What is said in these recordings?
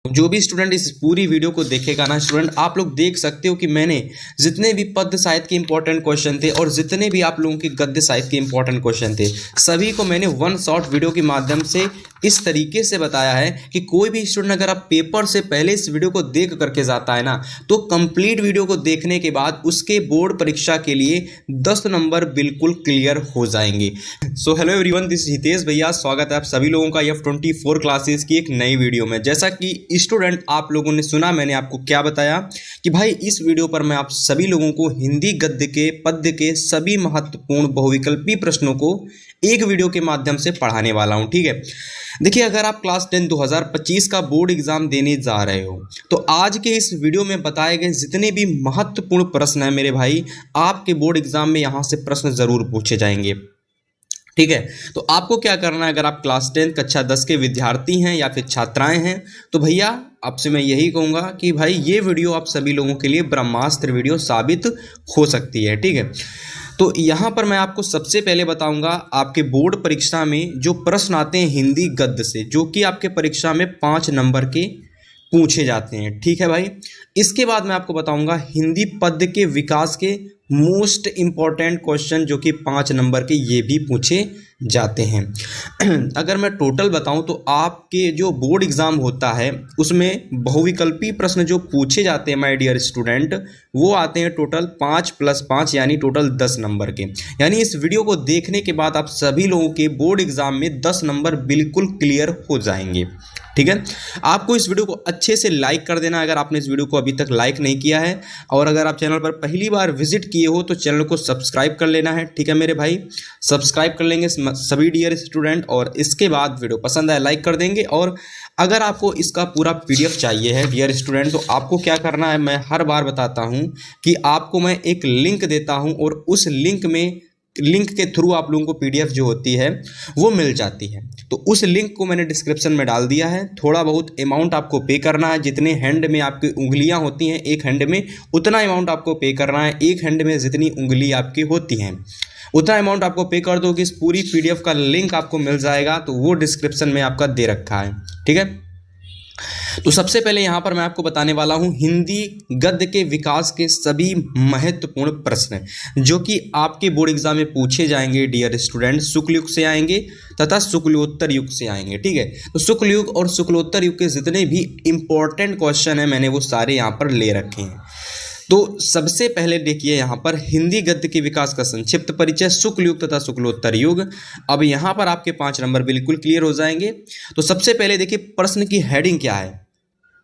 जो भी स्टूडेंट इस पूरी वीडियो को देखेगा ना स्टूडेंट, आप लोग देख सकते हो कि मैंने जितने भी पद्य साहित्य के इंपॉर्टेंट क्वेश्चन थे और जितने भी आप लोगों के गद्य साहित्य के इंपॉर्टेंट क्वेश्चन थे, सभी को मैंने वन शॉट वीडियो के माध्यम से इस तरीके से बताया है कि कोई भी स्टूडेंट अगर आप पेपर से पहले इस वीडियो को देख करके जाता है ना, तो कंप्लीट वीडियो को देखने के बाद उसके बोर्ड परीक्षा के लिए 10 नंबर बिल्कुल क्लियर हो जाएंगे। So hello everyone, this Hitesh भैया, स्वागत है आप सभी लोगों का F24 क्लासेस की एक नई वीडियो में। जैसा कि स्टूडेंट आप लोगों ने सुना, मैंने आपको क्या बताया कि भाई इस वीडियो पर मैं आप सभी लोगों को हिंदी गद्य के पद्य के सभी महत्वपूर्ण बहुविकल्पी प्रश्नों को एक वीडियो के माध्यम से पढ़ाने वाला हूं। ठीक है, देखिए अगर आप क्लास 10 2025 का बोर्ड एग्जाम देने जा रहे हो तो आज के इस वीडियो में बताए गए जितने भी महत्वपूर्ण प्रश्न हैं मेरे भाई, आपके बोर्ड एग्जाम में यहाँ से प्रश्न जरूर पूछे जाएंगे। ठीक है, तो आपको क्या करना है, अगर आप क्लास 10 कक्षा 10 के विद्यार्थी हैं या फिर छात्राएं हैं तो भैया आपसे मैं यही कहूँगा कि भाई ये वीडियो आप सभी लोगों के लिए ब्रह्मास्त्र वीडियो साबित हो सकती है। ठीक है, तो यहाँ पर मैं आपको सबसे पहले बताऊंगा आपके बोर्ड परीक्षा में जो प्रश्न आते हैं हिंदी गद्य से, जो कि आपके परीक्षा में 5 नंबर के पूछे जाते हैं। ठीक है भाई, इसके बाद मैं आपको बताऊंगा हिंदी पद्य के विकास के मोस्ट इंपॉर्टेंट क्वेश्चन जो कि 5 नंबर के ये भी पूछे जाते हैं। अगर मैं टोटल बताऊं तो आपके जो बोर्ड एग्जाम होता है उसमें बहुविकल्पी प्रश्न जो पूछे जाते हैं माय डियर स्टूडेंट, वो आते हैं टोटल 5 + 5 यानी टोटल 10 नंबर के। यानी इस वीडियो को देखने के बाद आप सभी लोगों के बोर्ड एग्जाम में 10 नंबर बिल्कुल क्लियर हो जाएंगे। ठीक है, आपको इस वीडियो को अच्छे से लाइक कर देना अगर आपने इस वीडियो को अभी तक लाइक नहीं किया है, और अगर आप चैनल पर पहली बार विजिट किए हो तो चैनल को सब्सक्राइब कर लेना है। ठीक है मेरे भाई, सब्सक्राइब कर लेंगे सभी डियर स्टूडेंट, और इसके बाद वीडियो पसंद आए लाइक कर देंगे। और अगर आपको इसका पूरा PDF चाहिए है डियर स्टूडेंट तो आपको क्या करना है, मैं हर बार बताता हूँ कि आपको मैं एक लिंक देता हूँ और उस लिंक के थ्रू आप लोगों को PDF जो होती है वो मिल जाती है। तो उस लिंक को मैंने डिस्क्रिप्शन में डाल दिया है। थोड़ा बहुत अमाउंट आपको पे करना है, जितने हैंड में आपकी उंगलियां होती हैं एक हैंड में उतना अमाउंट आपको पे करना है। एक हैंड में जितनी उंगली आपकी होती हैं उतना अमाउंट आपको पे कर दो कि इस पूरी PDF का लिंक आपको मिल जाएगा, तो वो डिस्क्रिप्शन में आपका दे रखा है। ठीक है, तो सबसे पहले यहाँ पर मैं आपको बताने वाला हूँ हिंदी गद्य के विकास के सभी महत्वपूर्ण प्रश्न जो कि आपके बोर्ड एग्जाम में पूछे जाएंगे डियर स्टूडेंट। शुक्ल युग से आएंगे तथा शुक्लोत्तर युग से आएंगे। ठीक है, तो शुक्ल युग और शुक्लोत्तर युग के जितने भी इंपॉर्टेंट क्वेश्चन हैं मैंने वो सारे यहाँ पर ले रखे हैं। तो सबसे पहले देखिए यहाँ पर हिंदी गद्य के विकास का संक्षिप्त परिचय, शुक्ल युग तथा शुक्लोत्तर युग। अब यहाँ पर आपके 5 नंबर बिल्कुल क्लियर हो जाएंगे। तो सबसे पहले देखिए प्रश्न की हेडिंग क्या है,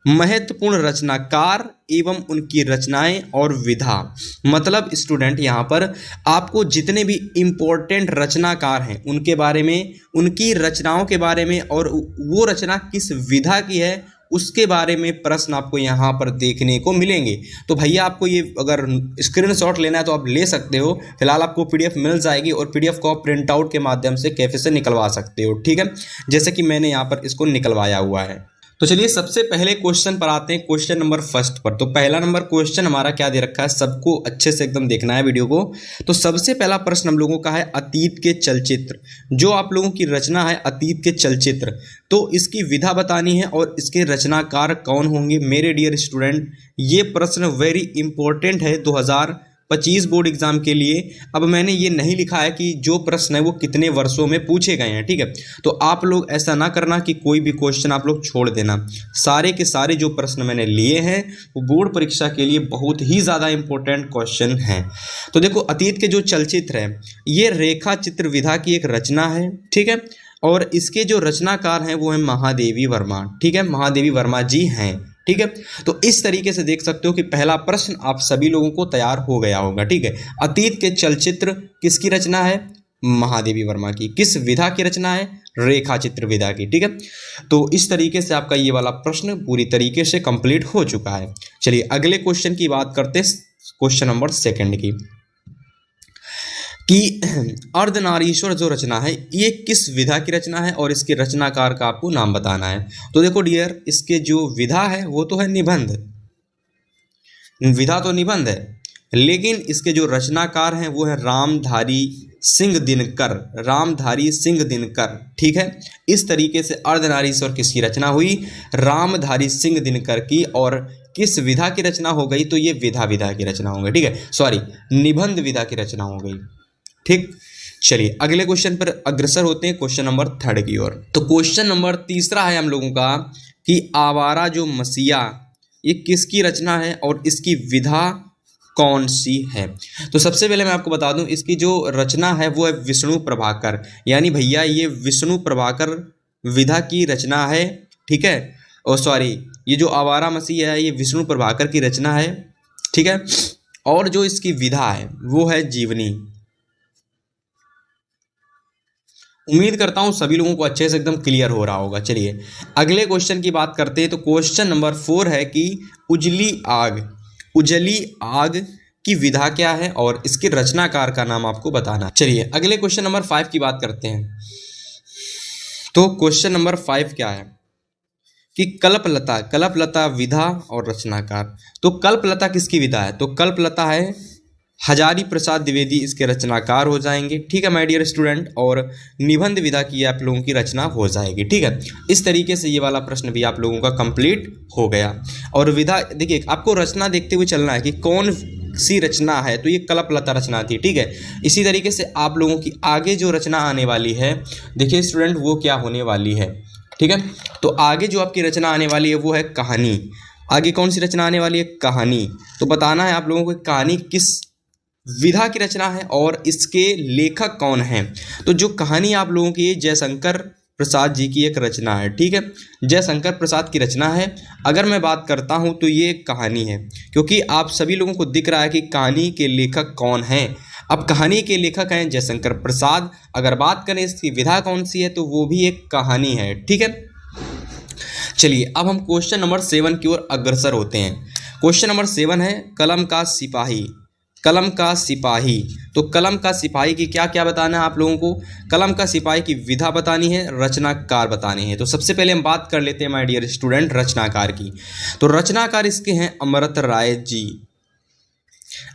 महत्वपूर्ण रचनाकार एवं उनकी रचनाएं और विधा। मतलब स्टूडेंट यहाँ पर आपको जितने भी इम्पोर्टेंट रचनाकार हैं उनके बारे में, उनकी रचनाओं के बारे में, और वो रचना किस विधा की है उसके बारे में प्रश्न आपको यहाँ पर देखने को मिलेंगे। तो भैया आपको ये अगर स्क्रीनशॉट लेना है तो आप ले सकते हो, फिलहाल आपको PDF मिल जाएगी और PDF को आप प्रिंट आउट के माध्यम से कैफे से निकलवा सकते हो। ठीक है, जैसे कि मैंने यहाँ पर इसको निकलवाया हुआ है। तो चलिए सबसे पहले क्वेश्चन पर आते हैं, क्वेश्चन नंबर 1 पर। तो पहला नंबर क्वेश्चन हमारा क्या दे रखा है, सबको अच्छे से एकदम देखना है वीडियो को। तो सबसे पहला प्रश्न हम लोगों का है अतीत के चलचित्र, जो आप लोगों की रचना है अतीत के चलचित्र, तो इसकी विधा बतानी है और इसके रचनाकार कौन होंगे मेरे डियर स्टूडेंट। ये प्रश्न वेरी इंपॉर्टेंट है 2025 बोर्ड एग्जाम के लिए। अब मैंने ये नहीं लिखा है कि जो प्रश्न है वो कितने वर्षों में पूछे गए हैं। ठीक है, तो आप लोग ऐसा ना करना कि कोई भी क्वेश्चन आप लोग छोड़ देना। सारे के सारे जो प्रश्न मैंने लिए हैं वो बोर्ड परीक्षा के लिए बहुत ही ज़्यादा इंपॉर्टेंट क्वेश्चन हैं। तो देखो अतीत के जो चलचित्र है ये रेखा चित्र विधा की एक रचना है। ठीक है, और इसके जो रचनाकार हैं वो हैं महादेवी वर्मा। ठीक है, महादेवी वर्मा जी हैं। ठीक है, तो इस तरीके से देख सकते हो कि पहला प्रश्न आप सभी लोगों को तैयार हो गया होगा। ठीक है, अतीत के चलचित्र किसकी रचना है, महादेवी वर्मा की। किस विधा की रचना है, रेखा चित्र विधा की। ठीक है, तो इस तरीके से आपका ये वाला प्रश्न पूरी तरीके से कंप्लीट हो चुका है। चलिए अगले क्वेश्चन की बात करते हैं, क्वेश्चन नंबर 2 की, कि अर्धनारीश्वर जो रचना है ये किस विधा की रचना है और इसके रचनाकार का आपको नाम बताना है। तो देखो डियर, इसके जो विधा है वो तो है निबंध, विधा तो निबंध है। लेकिन इसके जो रचनाकार हैं वो है रामधारी सिंह दिनकर, रामधारी सिंह दिनकर। ठीक है, इस तरीके से अर्धनारीश्वर किसकी रचना हुई? रामधारी सिंह दिनकर की। और किस विधा की रचना हो गई? तो ये विधा की रचना हो गई। ठीक है, सॉरी, निबंध विधा की रचना हो गई। ठीक, चलिए अगले क्वेश्चन पर अग्रसर होते हैं, क्वेश्चन नंबर 3 की ओर। तो क्वेश्चन नंबर 3 है हम लोगों का कि आवारा जो मसीहा ये किसकी रचना है और इसकी विधा कौन सी है? तो सबसे पहले मैं आपको बता दूं, इसकी जो रचना है वो है विष्णु प्रभाकर, यानी भैया ये विष्णु प्रभाकर विधा की रचना है। ठीक है, और सॉरी, ये जो आवारा मसीहा है ये विष्णु प्रभाकर की रचना है। ठीक है, और जो इसकी विधा है वो है जीवनी। उम्मीद करता हूं सभी लोगों को अच्छे से एकदम क्लियर हो रहा होगा। चलिए अगले क्वेश्चन की बात करते हैं। तो क्वेश्चन नंबर 4 है कि उजली आग की विधा क्या है और इसके रचनाकार का नाम आपको बताना। चलिए अगले क्वेश्चन नंबर 5 की बात करते हैं। तो क्वेश्चन नंबर 5 क्या है कि कल्पलता विधा और रचनाकार। तो कल्पलता किसकी विधा है? तो कल्पलता है हजारी प्रसाद द्विवेदी इसके रचनाकार हो जाएंगे। ठीक है माय डियर स्टूडेंट, और निबंध विधा की आप लोगों की रचना हो जाएगी। ठीक है, इस तरीके से ये वाला प्रश्न भी आप लोगों का कंप्लीट हो गया। और विधा देखिए, आपको रचना देखते हुए चलना है कि कौन सी रचना है। तो ये कल्पलता रचना थी। ठीक है, इसी तरीके से आप लोगों की आगे जो रचना आने वाली है, देखिए स्टूडेंट, वो क्या होने वाली है। ठीक है, तो आगे जो आपकी रचना आने वाली है वो है कहानी। आगे कौन सी रचना आने वाली है? कहानी। तो बताना है आप लोगों को कहानी किस विधा की रचना है और इसके लेखक कौन हैं। तो जो कहानी आप लोगों की जयशंकर प्रसाद जी की एक रचना है। ठीक है, जयशंकर प्रसाद की रचना है। अगर मैं बात करता हूं तो ये एक कहानी है, क्योंकि आप सभी लोगों को दिख रहा है कि कहानी के लेखक कौन हैं। अब कहानी के लेखक हैं जयशंकर प्रसाद। अगर बात करें इसकी विधा कौन सी है तो वो भी एक कहानी है। ठीक है, चलिए अब हम क्वेश्चन नंबर 7 की ओर अग्रसर होते हैं। क्वेश्चन नंबर 7 है कलम का सिपाही। कलम का सिपाही, तो कलम का सिपाही की क्या क्या बताना है आप लोगों को? कलम का सिपाही की विधा बतानी है, रचनाकार बतानी है। तो सबसे पहले हम बात कर लेते हैं माय डियर स्टूडेंट रचनाकार की। तो रचनाकार इसके हैं अमृत राय जी।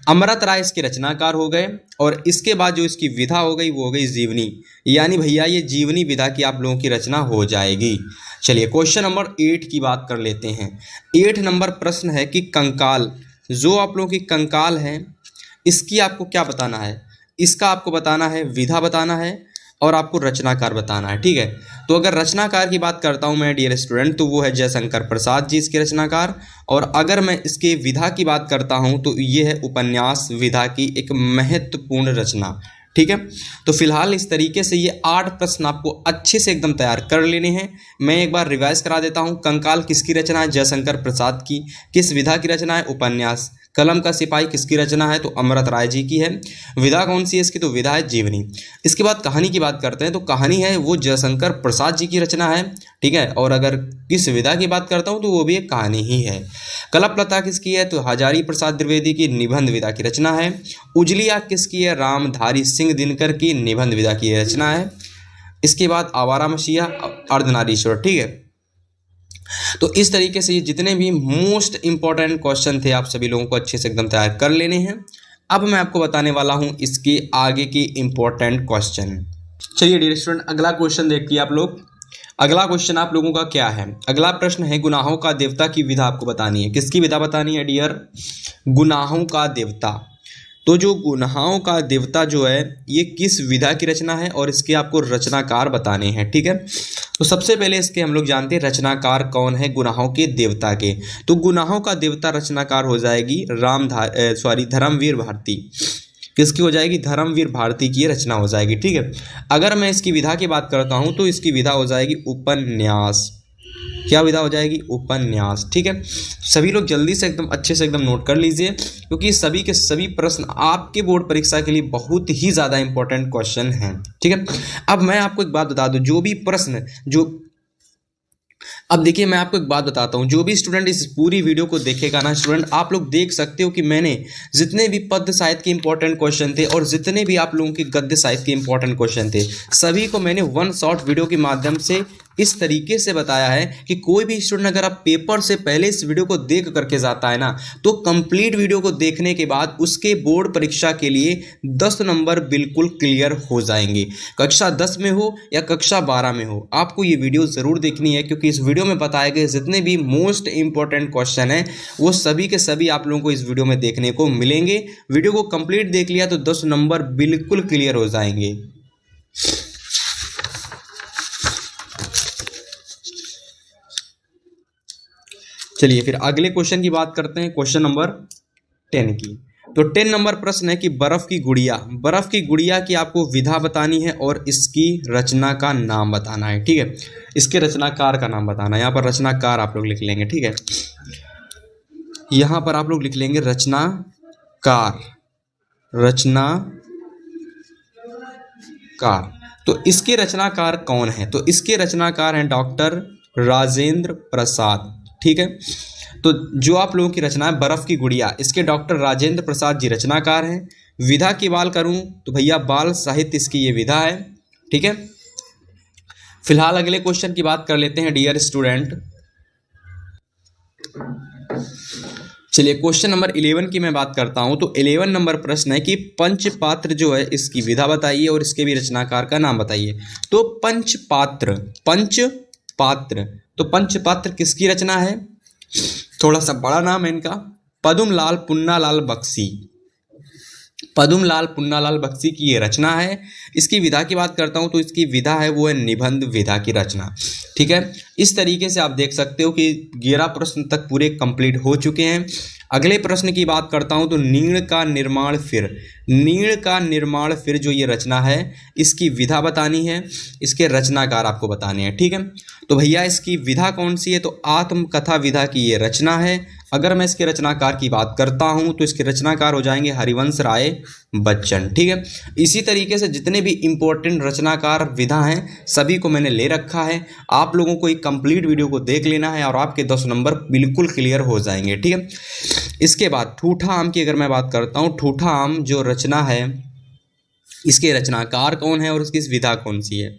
अमृत राय इसके रचनाकार हो गए। और इसके बाद जो इसकी विधा हो गई वो हो गई जीवनी, यानी भैया ये जीवनी विधा की आप लोगों की रचना हो जाएगी। चलिए क्वेश्चन नंबर 8 की बात कर लेते हैं। 8 नंबर प्रश्न है कि कंकाल, जो आप लोगों की कंकाल है इसकी आपको क्या बताना है? इसका आपको बताना है विधा बताना है और आपको रचनाकार बताना है। ठीक है, तो अगर रचनाकार की बात करता हूं मैं डियर स्टूडेंट तो वो है जयशंकर प्रसाद जी इसके रचनाकार। और अगर मैं इसके विधा की बात करता हूं तो ये है उपन्यास विधा की एक महत्वपूर्ण रचना। ठीक है, तो फिलहाल इस तरीके से ये 8 प्रश्न आपको अच्छे से एकदम तैयार कर लेने हैं। मैं एक बार रिवाइज करा देता हूं। कंकाल किसकी रचना है? जयशंकर प्रसाद की। किस विधा की रचना है? उपन्यास। कलम का सिपाही किसकी रचना है? तो अमृत राय जी की है। विधा कौन सी है इसकी? तो विधा है जीवनी। इसके बाद कहानी की बात करते हैं। तो कहानी है वो जयशंकर प्रसाद जी की रचना है। ठीक है, और अगर किस विधा की बात करता हूँ तो वो भी एक कहानी ही है। कल्पलता किसकी है? तो हजारी प्रसाद द्विवेदी की निबंध विधा की रचना है। उजली आग किसकी है? रामधारी सिंह दिनकर की निबंध विधा की रचना है। इसके बाद आवारा मसीहा अर्धनारीश्वर। ठीक है, तो इस तरीके से ये जितने भी मोस्ट इंपॉर्टेंट क्वेश्चन थे आप सभी लोगों को अच्छे से एकदम तैयार कर लेने हैं। अब मैं आपको बताने वाला हूं इसके आगे की इंपॉर्टेंट क्वेश्चन। चलिए डियर स्टूडेंट अगला क्वेश्चन देखिए आप लोग। अगला क्वेश्चन आप लोगों का क्या है? अगला प्रश्न है गुनाहों का देवता की विधा आपको बतानी है। किसकी विधा बतानी है डियर? गुनाहों का देवता। तो जो गुनाहों का देवता जो है ये किस विधा की रचना है और इसके आपको रचनाकार बताने हैं। ठीक है, तो सबसे पहले इसके हम लोग जानते हैं रचनाकार कौन है गुनाहों के देवता के। तो गुनाहों का देवता रचनाकार हो जाएगी धर्मवीर भारती। किसकी हो जाएगी? धर्मवीर भारती की रचना हो जाएगी। ठीक है, अगर मैं इसकी विधा की बात करता हूं तो इसकी विधा हो जाएगी उपन्यास। क्या विधा हो जाएगी? उपन्यास। ठीक है, सभी लोग जल्दी से एकदम अच्छे से एकदम नोट कर लीजिए, क्योंकि सभी के सभी प्रश्न आपके बोर्ड परीक्षा के लिए बहुत ही ज़्यादा इंपॉर्टेंट क्वेश्चन हैं। ठीक है, अब मैं आपको एक बात बता दूं, जो भी प्रश्न जो अब देखिए मैं आपको एक बात बताता हूँ, जो भी स्टूडेंट इस पूरी वीडियो को देखेगा ना स्टूडेंट, आप लोग देख सकते हो कि मैंने जितने भी पद्य साहित्य के इंपॉर्टेंट क्वेश्चन थे और जितने भी आप लोगों के गद्य साहित्य के इंपॉर्टेंट क्वेश्चन थे, सभी को मैंने वन शॉट वीडियो के माध्यम से इस तरीके से बताया है कि कोई भी स्टूडेंट अगर आप पेपर से पहले इस वीडियो को देख करके जाता है ना, तो कंप्लीट वीडियो को देखने के बाद उसके बोर्ड परीक्षा के लिए 10 नंबर बिल्कुल क्लियर हो जाएंगे। कक्षा 10 में हो या कक्षा 12 में हो, आपको ये वीडियो ज़रूर देखनी है, क्योंकि इस वीडियो में बताए गए जितने भी मोस्ट इंपॉर्टेंट क्वेश्चन हैं वो सभी के सभी आप लोगों को इस वीडियो में देखने को मिलेंगे। वीडियो को कंप्लीट देख लिया तो 10 नंबर बिल्कुल क्लियर हो जाएंगे। चलिए फिर अगले क्वेश्चन की बात करते हैं, क्वेश्चन नंबर 10 की। तो 10 नंबर प्रश्न है कि बर्फ की गुड़िया की आपको विधा बतानी है और इसकी रचना का नाम बताना है। ठीक है, इसके रचनाकार का नाम बताना है। यहाँ पर रचनाकार आप लोग लिख लेंगे। ठीक है, यहाँ पर आप लोग लिख लेंगे रचनाकार। तो इसके रचनाकार कौन है? तो इसके रचनाकार हैं डॉक्टर राजेंद्र प्रसाद। ठीक है, तो जो आप लोगों की रचना है बर्फ की गुड़िया, इसके डॉक्टर राजेंद्र प्रसाद जी रचनाकार हैं। विधा की बात करूं तो भैया बाल साहित्य इसकी ये विधा है। ठीक है, फिलहाल अगले क्वेश्चन की बात कर लेते हैं डियर स्टूडेंट। चलिए क्वेश्चन नंबर 11 की मैं बात करता हूं। तो 11 नंबर प्रश्न है कि पंचपात्र जो है इसकी विधा बताइए और इसके भी रचनाकार का नाम बताइए। तो पंचपात्र तो पंचपात्र किसकी रचना है? थोड़ा सा बड़ा नाम है इनका, पदुमलाल पुन्नालाल बख्शी की ये रचना है। इसकी विधा की बात करता हूं तो इसकी विधा है वो है निबंध विधा की रचना। ठीक है, इस तरीके से आप देख सकते हो कि 11 प्रश्न तक पूरे कंप्लीट हो चुके हैं। अगले प्रश्न की बात करता हूं तो नीड़ का निर्माण फिर जो ये रचना है इसकी विधा बतानी है, इसके रचनाकार आपको बताने हैं। ठीक है, तो भैया इसकी विधा कौन सी है? तो आत्मकथा विधा की ये रचना है। अगर मैं इसके रचनाकार की बात करता हूं तो इसके रचनाकार हो जाएंगे हरिवंश राय बच्चन। ठीक है, इसी तरीके से जितने भी इंपॉर्टेंट रचनाकार विधा हैं सभी को मैंने ले रखा है। आप लोगों को एक कंप्लीट वीडियो को देख लेना है और आपके 10 नंबर बिल्कुल क्लियर हो जाएंगे। ठीक है, इसके बाद ठूठा आम की अगर मैं बात करता हूँ, ठूठा आम जो रचना है इसके रचनाकार कौन है और इसकी विधा कौन सी है?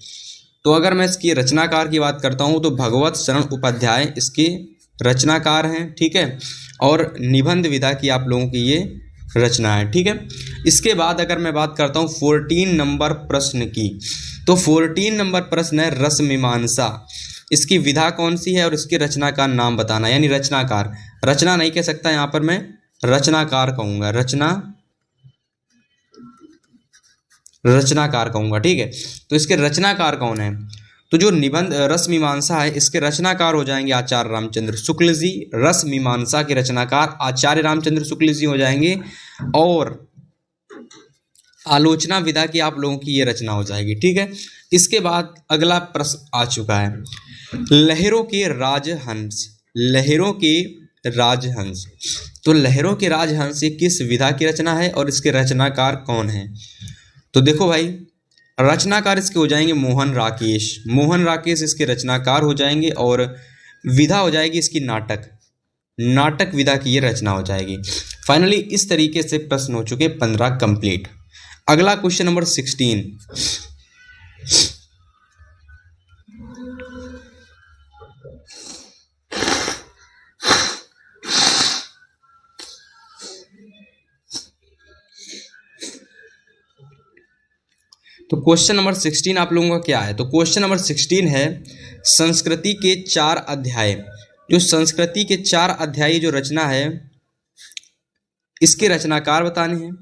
तो अगर मैं इसकी रचनाकार की बात करता हूँ तो भगवत शरण उपाध्याय इसके रचनाकार हैं। ठीक है, और निबंध विधा की आप लोगों की ये रचना है। ठीक है, इसके बाद अगर मैं बात करता हूँ 14 नंबर प्रश्न की, तो 14 नंबर प्रश्न है रस मीमांसा। इसकी विधा कौन सी है और इसके रचना का नाम बताना, यानी रचनाकार। रचना नहीं कह सकता, यहाँ पर मैं रचनाकार कहूँगा, रचनाकार कहूँगा। ठीक है, तो इसके रचनाकार कौन है? तो जो निबंध रस मीमांसा है इसके रचनाकार हो जाएंगे आचार्य रामचंद्र शुक्ल जी। रस मीमांसा के रचनाकार आचार्य रामचंद्र शुक्ल जी हो जाएंगे। और आलोचना विधा की आप लोगों की ये रचना हो जाएगी। ठीक है, इसके बाद अगला प्रश्न आ चुका है, लहरों के राजहंस। तो लहरों के राजहंस ये किस विधा की रचना है और इसके रचनाकार कौन है? तो देखो भाई, रचनाकार इसके हो जाएंगे मोहन राकेश इसके रचनाकार हो जाएंगे और विधा हो जाएगी इसकी नाटक विधा की ये रचना हो जाएगी। फाइनली इस तरीके से प्रश्न हो चुके 15 कंप्लीट। अगला क्वेश्चन नंबर 16। तो क्वेश्चन नंबर 16 आप लोगों का क्या है? तो क्वेश्चन नंबर 16 है संस्कृति के 4 अध्याय। जो संस्कृति के 4 अध्याय जो रचना है इसके रचनाकार बताने हैं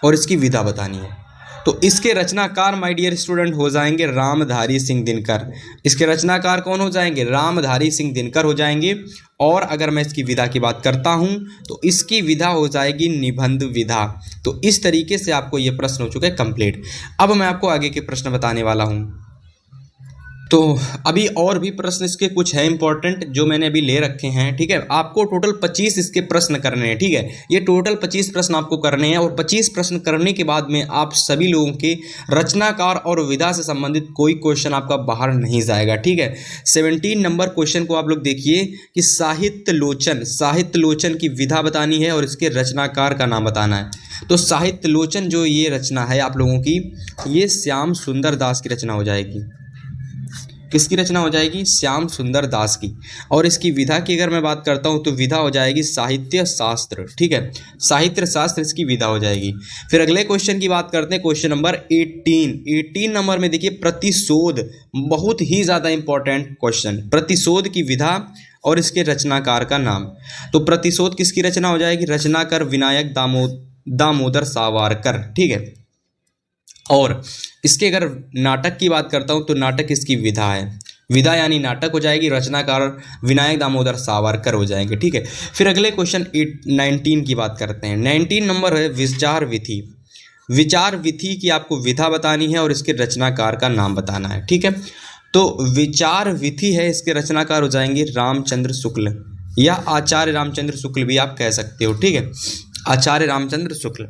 और इसकी विधा बतानी है। तो इसके रचनाकार माय डियर स्टूडेंट हो जाएंगे रामधारी सिंह दिनकर। इसके रचनाकार कौन हो जाएंगे? रामधारी सिंह दिनकर हो जाएंगे। और अगर मैं इसकी विधा की बात करता हूं तो इसकी विधा हो जाएगी निबंध विधा। तो इस तरीके से आपको ये प्रश्न हो चुके हैं कंप्लीट। अब मैं आपको आगे के प्रश्न बताने वाला हूं। तो अभी और भी प्रश्न इसके कुछ है इंपॉर्टेंट जो मैंने अभी ले रखे हैं, ठीक है। आपको टोटल 25 इसके प्रश्न करने हैं, ठीक है। ये टोटल 25 प्रश्न आपको करने हैं और 25 प्रश्न करने के बाद में आप सभी लोगों के रचनाकार और विधा से संबंधित कोई क्वेश्चन आपका बाहर नहीं जाएगा, ठीक है। 17 नंबर क्वेश्चन को आप लोग देखिए कि साहित्य लोचन की विधा बतानी है और इसके रचनाकार का नाम बताना है। तो साहित्य लोचन जो ये रचना है आप लोगों की, ये श्याम सुंदर दास की रचना हो जाएगी। किसकी रचना हो जाएगी? श्याम सुंदर दास की। और इसकी विधा की अगर मैं बात करता हूँ तो विधा हो जाएगी साहित्य शास्त्र, ठीक है। साहित्य शास्त्र इसकी विधा हो जाएगी। फिर अगले क्वेश्चन की बात करते हैं, क्वेश्चन नंबर 18 नंबर में देखिए प्रतिशोध, बहुत ही ज़्यादा इंपॉर्टेंट क्वेश्चन। प्रतिशोध की विधा और इसके रचनाकार का नाम। तो प्रतिशोध किसकी रचना हो जाएगी? रचनाकार विनायक दामोदर सावरकर, ठीक है। और इसके अगर नाटक की बात करता हूँ तो नाटक इसकी विधा है, विधा यानी नाटक हो जाएगी, रचनाकार विनायक दामोदर सावरकर हो जाएंगे, ठीक है। फिर अगले क्वेश्चन 19 की बात करते हैं। 19 नंबर है विचार विधि। विचार विधि की आपको विधा बतानी है और इसके रचनाकार का नाम बताना है, ठीक है। तो विचार विधि है, इसके रचनाकार हो जाएंगे रामचंद्र शुक्ल या आचार्य रामचंद्र शुक्ल भी आप कह सकते हो, ठीक है, आचार्य रामचंद्र शुक्ल।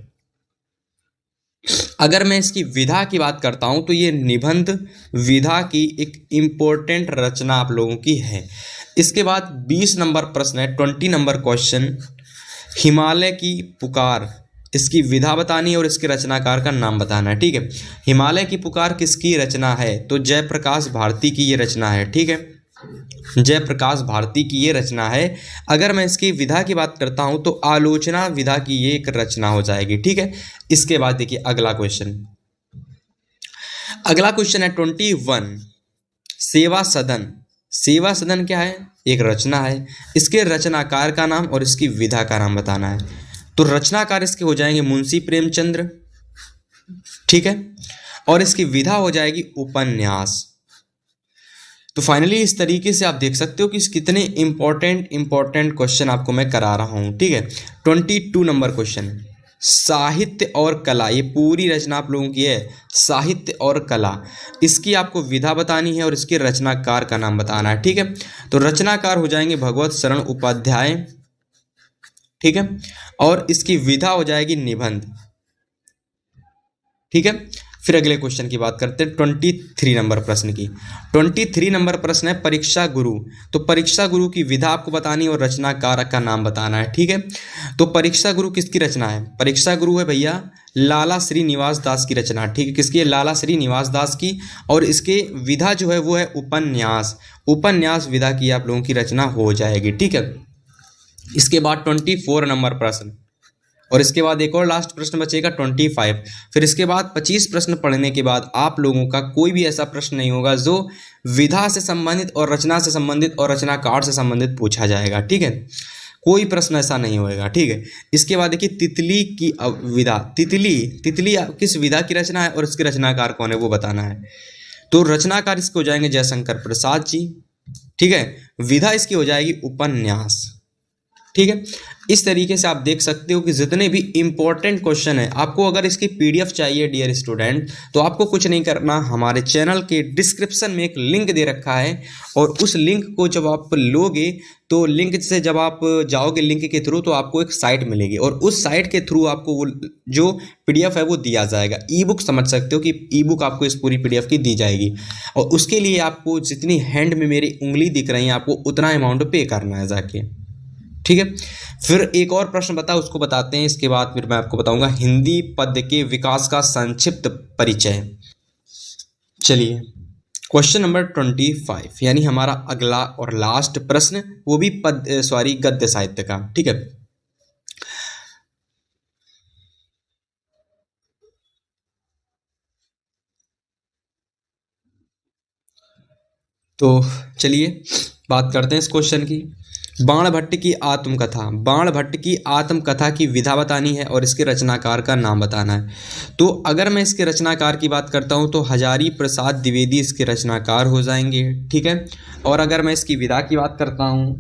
अगर मैं इसकी विधा की बात करता हूं तो ये निबंध विधा की एक इम्पोर्टेंट रचना आप लोगों की है। इसके बाद 20 नंबर प्रश्न है, 20 नंबर क्वेश्चन, हिमालय की पुकार, इसकी विधा बतानी है और इसके रचनाकार का नाम बताना है, ठीक है। हिमालय की पुकार किसकी रचना है? तो जयप्रकाश भारती की ये रचना है, ठीक है, जयप्रकाश भारती की ये रचना है। अगर मैं इसकी विधा की बात करता हूं तो आलोचना विधा की ये एक रचना हो जाएगी, ठीक है। इसके बाद देखिए अगला क्वेश्चन है 21, सेवा सदन। सेवा सदन क्या है? एक रचना है, इसके रचनाकार का नाम और इसकी विधा का नाम बताना है। तो रचनाकार इसके हो जाएंगे मुंशी प्रेमचंद्र, ठीक है, और इसकी विधा हो जाएगी उपन्यास। तो फाइनली इस तरीके से आप देख सकते हो कि कितने इंपॉर्टेंट क्वेश्चन आपको मैं करा रहा हूं, ठीक है। 22 नंबर क्वेश्चन, साहित्य और कला, ये पूरी रचना आप लोगों की है, साहित्य और कला, इसकी आपको विधा बतानी है और इसके रचनाकार का नाम बताना है, ठीक है। तो रचनाकार हो जाएंगे भगवत शरण उपाध्याय, ठीक है, और इसकी विधा हो जाएगी निबंध, ठीक है। फिर अगले क्वेश्चन की बात करते हैं 23 नंबर प्रश्न की। 23 नंबर प्रश्न है परीक्षा गुरु। तो परीक्षा गुरु की विधा आपको बतानी और रचनाकार का नाम बताना है, ठीक है। तो परीक्षा गुरु किसकी रचना है? परीक्षा गुरु है भैया लाला श्रीनिवास दास की रचना, ठीक है। किसकी है? लाला श्रीनिवास दास की। और इसके विधा जो है वो है उपन्यास। उपन्यास विधा की आप लोगों की रचना हो जाएगी, ठीक है। इसके बाद 24 नंबर प्रश्न और इसके बाद एक और लास्ट प्रश्न बचेगा 25। फिर इसके बाद 25 प्रश्न पढ़ने के बाद आप लोगों का कोई भी ऐसा प्रश्न नहीं होगा जो विधा से संबंधित और रचना से संबंधित और रचनाकार से संबंधित पूछा जाएगा, ठीक है। कोई प्रश्न ऐसा नहीं होएगा, ठीक है। इसके बाद देखिए तितली की विधा। तितली किस विधा की रचना है और इसके रचनाकार कौन है वो बताना है। तो रचनाकार इसके हो जाएंगे जयशंकर प्रसाद जी, ठीक है। विधा इसकी हो जाएगी उपन्यास, ठीक है। इस तरीके से आप देख सकते हो कि जितने भी इंपॉर्टेंट क्वेश्चन है, आपको अगर इसकी पीडीएफ चाहिए डियर स्टूडेंट तो आपको कुछ नहीं करना, हमारे चैनल के डिस्क्रिप्शन में एक लिंक दे रखा है और उस लिंक को जब आप लोगे तो लिंक से जब आप जाओगे लिंक के थ्रू तो आपको एक साइट मिलेगी और उस साइट के थ्रू आपको वो जो पीडीएफ है वो दिया जाएगा। ई बुक समझ सकते हो कि ई बुक आपको इस पूरी पीडीएफ की दी जाएगी और उसके लिए आपको जितनी हैंड में मेरी उंगली दिख रही है आपको उतना अमाउंट पे करना है जाके, ठीक है। फिर एक और प्रश्न बता उसको बताते हैं, इसके बाद फिर मैं आपको बताऊंगा हिंदी पद्य के विकास का संक्षिप्त परिचय। चलिए क्वेश्चन नंबर 25 यानी हमारा अगला और लास्ट प्रश्न, वो भी गद्य साहित्य का, ठीक है। तो चलिए बात करते हैं इस क्वेश्चन की। बाणभट्ट की आत्मकथा। बाणभट्ट की आत्मकथा की विधा बतानी है और इसके रचनाकार का नाम बताना है। तो अगर मैं इसके रचनाकार की बात करता हूं तो हजारी प्रसाद द्विवेदी इसके रचनाकार हो जाएंगे, ठीक है। और अगर मैं इसकी विधा की बात करता हूं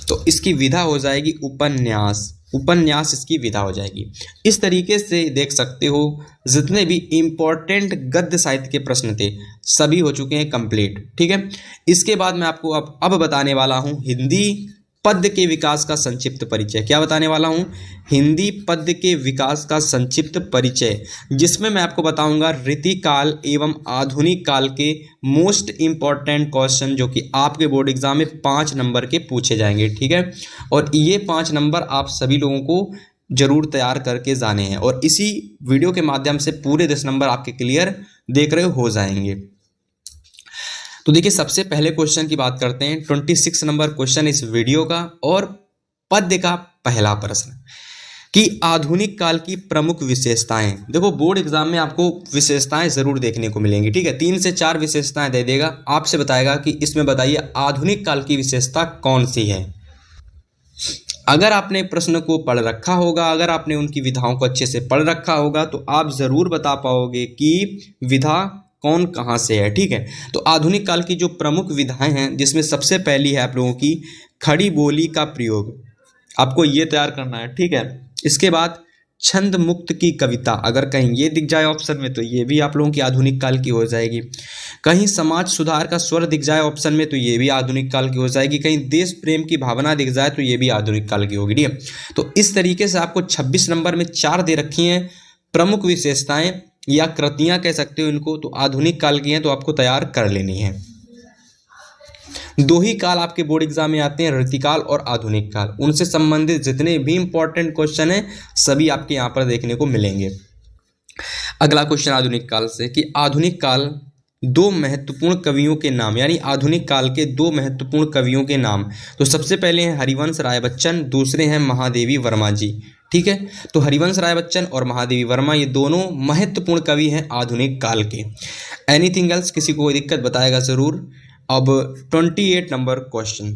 तो इसकी विधा हो जाएगी उपन्यास, उपन्यास इसकी विधा हो जाएगी। इस तरीके से देख सकते हो जितने भी इम्पोर्टेंट गद्य साहित्य के प्रश्न थे सभी हो चुके हैं कंप्लीट। ठीक है, इसके बाद मैं आपको अब बताने वाला हूँ हिंदी पद्य के विकास का संक्षिप्त परिचय। क्या बताने वाला हूँ? हिंदी पद्य के विकास का संक्षिप्त परिचय, जिसमें मैं आपको बताऊंगा रीतिकाल एवं आधुनिक काल के मोस्ट इम्पॉर्टेंट क्वेश्चन जो कि आपके बोर्ड एग्जाम में 5 नंबर के पूछे जाएंगे। ठीक है, और ये 5 नंबर आप सभी लोगों को जरूर तैयार करके जाने हैं और इसी वीडियो के माध्यम से पूरे 10 नंबर आपके क्लियर देख रहे हो जाएंगे। तो देखिए, सबसे पहले क्वेश्चन की बात करते हैं। 26 नंबर क्वेश्चन इस वीडियो का और पद्य का पहला प्रश्न कि आधुनिक काल की प्रमुख विशेषताएं। देखो, बोर्ड एग्जाम में आपको विशेषताएं जरूर देखने को मिलेंगी। ठीक है, 3 से 4 विशेषताएं दे देगा, आपसे बताएगा कि इसमें बताइए आधुनिक काल की विशेषता कौन सी है। अगर आपने प्रश्न को पढ़ रखा होगा, अगर आपने उनकी विधाओं को अच्छे से पढ़ रखा होगा तो आप जरूर बता पाओगे कि विधा कौन कहाँ से है। ठीक है, तो आधुनिक काल की जो प्रमुख विधाएं हैं जिसमें सबसे पहली है आप लोगों की खड़ी बोली का प्रयोग, आपको ये तैयार करना है। ठीक है, इसके बाद छंद मुक्त की कविता, अगर कहीं ये दिख जाए ऑप्शन में तो ये भी आप लोगों की आधुनिक काल की हो जाएगी। कहीं समाज सुधार का स्वर दिख जाए ऑप्शन में तो ये भी आधुनिक काल की हो जाएगी। कहीं देश प्रेम की भावना दिख जाए तो ये भी आधुनिक काल की होगी। ठीक है, तो इस तरीके से आपको 26 नंबर में 4 दे रखी हैं प्रमुख विशेषताएं या कृतियां कह सकते हो इनको, तो आधुनिक काल की हैं तो आपको तैयार कर लेनी है। 2 ही काल आपके बोर्ड एग्जाम में आते हैं, रीतिकाल और आधुनिक काल। उनसे संबंधित जितने भी इंपॉर्टेंट क्वेश्चन हैं सभी आपके यहाँ पर देखने को मिलेंगे। अगला क्वेश्चन आधुनिक काल से कि आधुनिक काल 2 महत्वपूर्ण कवियों के नाम, यानी आधुनिक काल के 2 महत्वपूर्ण कवियों के नाम। तो सबसे पहले हैं हरिवंश राय बच्चन, दूसरे हैं महादेवी वर्मा जी। ठीक है, तो हरिवंश राय बच्चन और महादेवी वर्मा ये दोनों महत्वपूर्ण कवि हैं आधुनिक काल के। एनीथिंग एल्स, किसी को कोई दिक्कत बताएगा जरूर। अब 28 नंबर क्वेश्चन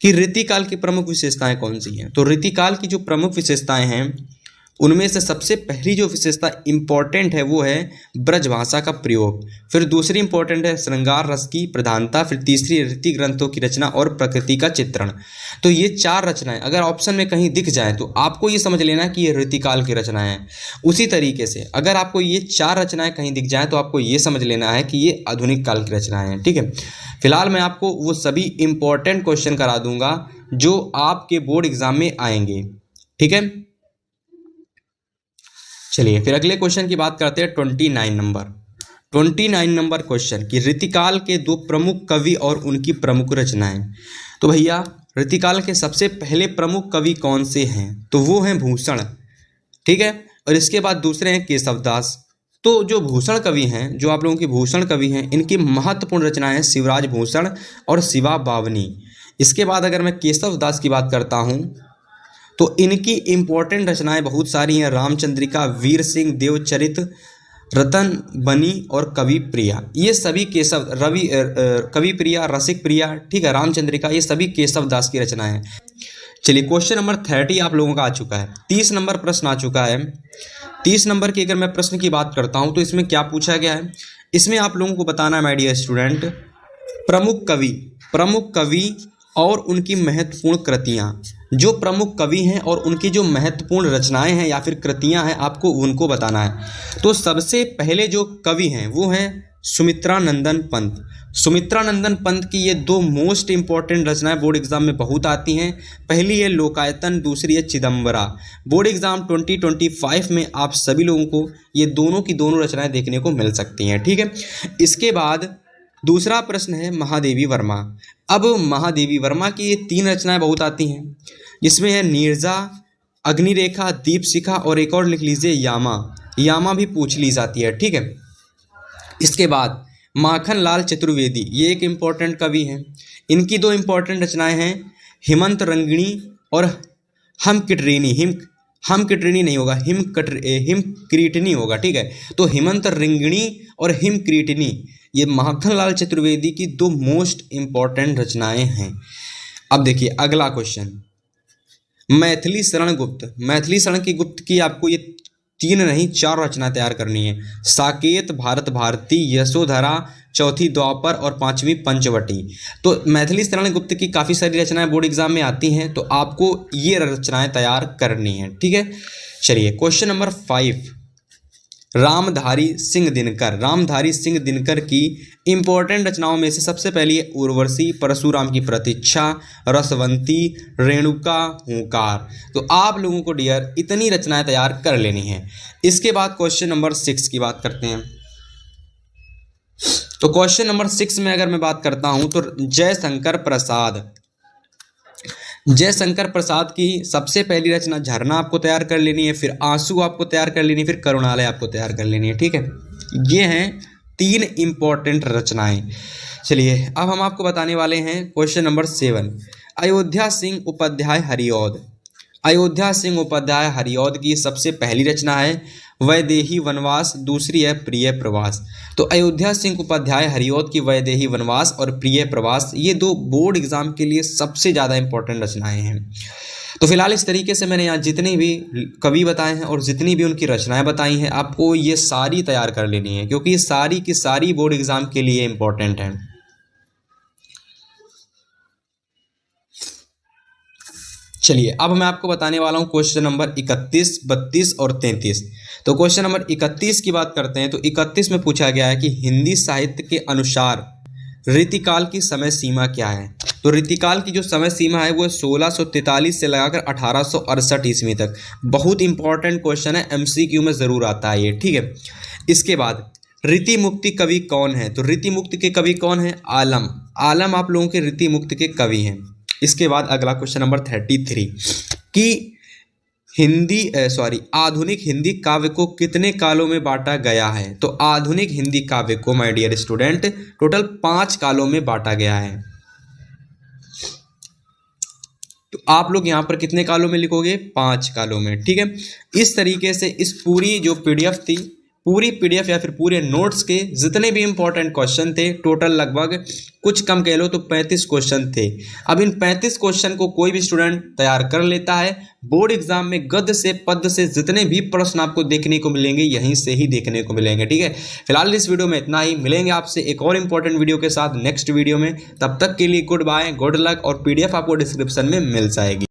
कि रीतिकाल की प्रमुख विशेषताएं कौन सी हैं। तो रीतिकाल की जो प्रमुख विशेषताएं हैं उनमें से सबसे पहली जो विशेषता इंपॉर्टेंट है वो है ब्रज भाषा का प्रयोग, फिर दूसरी इंपॉर्टेंट है श्रृंगार रस की प्रधानता, फिर तीसरी रीति ग्रंथों की रचना और प्रकृति का चित्रण। तो ये 4 रचनाएं अगर ऑप्शन में कहीं दिख जाए तो आपको ये समझ लेना कि ये रीतिकाल की रचनाएं हैं। उसी तरीके से अगर आपको ये 4 रचनाएं कहीं दिख जाए तो आपको ये समझ लेना है कि ये आधुनिक काल की रचनाएं हैं। ठीक है, फिलहाल मैं आपको वो सभी इंपॉर्टेंट क्वेश्चन करा दूंगा जो आपके बोर्ड एग्जाम में आएंगे। ठीक है, चलिए फिर अगले क्वेश्चन की बात करते हैं। 29 नंबर क्वेश्चन कि रीतिकाल के 2 प्रमुख कवि और उनकी प्रमुख रचनाएं। तो भैया रीतिकाल के सबसे पहले प्रमुख कवि कौन से हैं? तो वो हैं भूषण। ठीक है, और इसके बाद दूसरे हैं केशवदास। तो जो भूषण कवि हैं, जो आप लोगों की भूषण कवि हैं, इनकी महत्वपूर्ण रचनाएं हैं शिवराज भूषण और शिवा बावनी। इसके बाद अगर मैं केशवदास की बात करता हूँ तो इनकी इंपॉर्टेंट रचनाएं बहुत सारी हैं, रामचंद्रिका, वीर सिंह, देवचरित, रतन बनी और कवि प्रिया। ये सभी कवि प्रिया, रसिक प्रिया, ठीक है, रामचंद्रिका, ये सभी केशवदास की रचनाएं हैं। चलिए क्वेश्चन नंबर 30 आप लोगों का आ चुका है। 30 नंबर प्रश्न आ चुका है। 30 नंबर की अगर मैं प्रश्न की बात करता हूँ तो इसमें क्या पूछा गया है, इसमें आप लोगों को बताना है माय डियर स्टूडेंट प्रमुख कवि और उनकी महत्वपूर्ण कृतियाँ। जो प्रमुख कवि हैं और उनकी जो महत्वपूर्ण रचनाएं हैं या फिर कृतियां हैं आपको उनको बताना है। तो सबसे पहले जो कवि हैं वो हैं सुमित्रानंदन पंत। सुमित्रानंदन पंत की ये 2 मोस्ट इंपॉर्टेंट रचनाएं बोर्ड एग्जाम में बहुत आती हैं। पहली है लोकायतन, दूसरी है चिदम्बरा। बोर्ड एग्जाम 2025 में आप सभी लोगों को ये दोनों की दोनों रचनाएं देखने को मिल सकती हैं। ठीक है, इसके बाद दूसरा प्रश्न है महादेवी वर्मा। अब महादेवी वर्मा की ये 3 रचनाएं बहुत आती हैं, जिसमें है नीरजा, अग्निरेखा, दीपशिखा और एक और लिख लीजिए यामा भी पूछ ली जाती है। ठीक है, इसके बाद माखन लाल चतुर्वेदी, ये एक इम्पॉर्टेंट कवि हैं। इनकी 2 इम्पॉर्टेंट रचनाएं हैं हिमंत रंगिणी और हिमकिटरिनी नहीं होगा, हिमक्रीटनी होगा। ठीक है, तो हिमंत रंगिणी और हिमक्रीटनी ये माखन लाल चतुर्वेदी की 2 मोस्ट इंपॉर्टेंट रचनाएं हैं। अब देखिए अगला क्वेश्चन, मैथिली शरण की गुप्त की आपको ये 3 नहीं 4 रचना तैयार करनी है। साकेत, भारत भारती, यशोधरा, चौथी द्वापर और पांचवी पंचवटी। तो मैथिली शरण गुप्त की काफ़ी सारी रचनाएं बोर्ड एग्जाम में आती हैं, तो आपको ये रचनाएं तैयार करनी है, ठीक है। चलिए क्वेश्चन नंबर 5, रामधारी सिंह दिनकर की इंपॉर्टेंट रचनाओं में से सबसे पहली है उर्वशी, परशुराम की प्रतीक्षा, रसवंती, रेणुका, हुंकार। तो आप लोगों को डियर इतनी रचनाएं तैयार कर लेनी है। इसके बाद क्वेश्चन नंबर 6 की बात करते हैं। तो क्वेश्चन नंबर 6 में अगर मैं बात करता हूं तो जयशंकर प्रसाद की सबसे पहली रचना झरना आपको तैयार कर लेनी है, फिर आंसू आपको तैयार कर लेनी है, फिर करुणालय आपको तैयार कर लेनी है, ठीक है। ये हैं 3 इंपॉर्टेंट रचनाएं। चलिए अब हम आपको बताने वाले हैं क्वेश्चन नंबर 7, अयोध्या सिंह उपाध्याय हरिऔध की सबसे पहली रचना है वैदेही वनवास, दूसरी है प्रिय प्रवास। तो अयोध्या सिंह उपाध्याय हरिऔध की वैदेही वनवास और प्रिय प्रवास ये 2 बोर्ड एग्जाम के लिए सबसे ज़्यादा इंपॉर्टेंट रचनाएं हैं। तो फिलहाल इस तरीके से मैंने यहाँ जितने भी कवि बताए हैं और जितनी भी उनकी रचनाएं बताई हैं आपको ये सारी तैयार कर लेनी है, क्योंकि ये सारी की सारी बोर्ड एग्जाम के लिए इंपॉर्टेंट हैं। चलिए अब मैं आपको बताने वाला हूँ क्वेश्चन नंबर 31, 32 और 33। तो क्वेश्चन नंबर 31 की बात करते हैं। तो 31 में पूछा गया है कि हिंदी साहित्य के अनुसार रीतिकाल की समय सीमा क्या है। तो रीतिकाल की जो समय सीमा है वो 1643 से लगाकर 1868 ईस्वी तक। बहुत इंपॉर्टेंट क्वेश्चन है, MCQ में ज़रूर आता है ये, ठीक है। इसके बाद रीति मुक्ति कवि कौन है। तो रीति मुक्ति के कवि कौन है, आलम आप लोगों के रीति मुक्ति के कवि हैं। इसके बाद अगला क्वेश्चन नंबर 33 कि आधुनिक हिंदी काव्य को कितने कालों में बांटा गया है। तो आधुनिक हिंदी काव्य को माय डियर स्टूडेंट टोटल 5 कालों में बांटा गया है। तो आप लोग यहाँ पर कितने कालों में लिखोगे, 5 कालों में, ठीक है। इस तरीके से इस पूरी जो PDF थी, पूरी PDF या फिर पूरे नोट्स के जितने भी इंपॉर्टेंट क्वेश्चन थे, टोटल लगभग कुछ कम कह लो तो 35 क्वेश्चन थे। अब इन 35 क्वेश्चन को कोई भी स्टूडेंट तैयार कर लेता है, बोर्ड एग्जाम में गद्य से पद्य से जितने भी प्रश्न आपको देखने को मिलेंगे यहीं से ही देखने को मिलेंगे, ठीक है। फिलहाल इस वीडियो में इतना ही, मिलेंगे आपसे एक और इंपॉर्टेंट वीडियो के साथ नेक्स्ट वीडियो में। तब तक के लिए गुड बाय, गुड लक, और PDF आपको डिस्क्रिप्शन में मिल जाएगी।